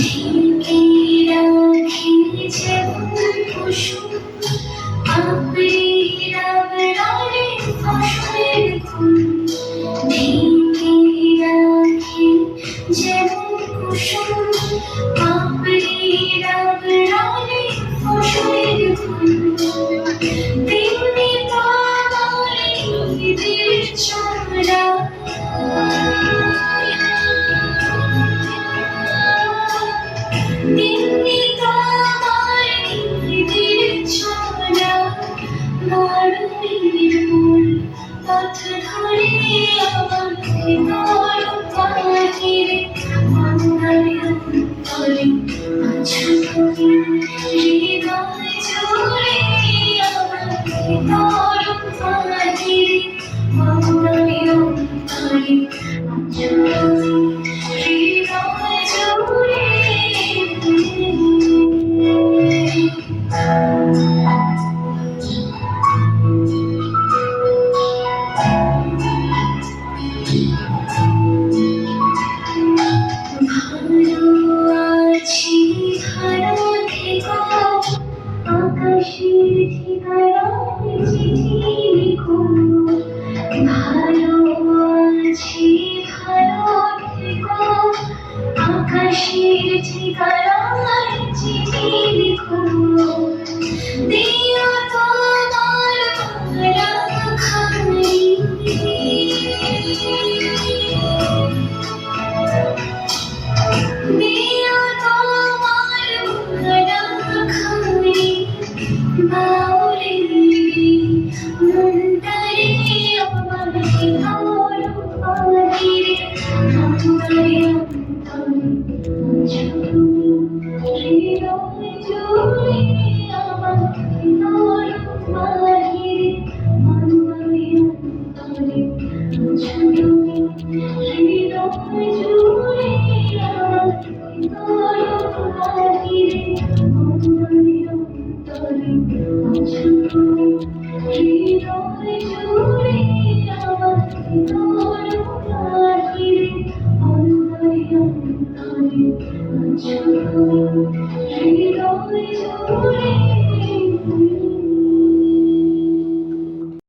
ঢেকে রাখি যেমন কুসুম আপনি রাবড়ারে ফসলের ফুল। ঢেকে রাখি যেমন কুসুম আপনি রাবড়ারে ফসলের ফুল। তেমনি তোমার হৃদয়ের চূড়া তেমনি তোমার হৃদয়ের চূড়া মরণের মূল পথ ধরে আমাকে তোর পাখিরে মন্দারে অন্তরে আছো তুমি হৃদয় জুড়ে আমাকে তোর পাখিরে মন্দারে অন্তরে আছো তুমি হৃদয় জুড়ে। ভালো আছি ভালো থেকো আকাশের ঠিকানায় চিঠি লিখো। ভালো আছি ভালো থেকো আকাশের ঠিকানায় চিঠি লিখো। দিও তোমার রাখাই দিও তোমার রাখাই বাউলে মনটারে আমার তোর পাখিরে মনটারে অন্তরে হৃদয় জুড়ে আমার তোর পাখিরে মনটারে অন্তরে হৃদয় জুড়ে আমার তোর পাখিরে মনটারে অন্তরে হৃদয় জুড়ে আমার তোর পাখিরে মনটারে অন্তরে আছো তুমি।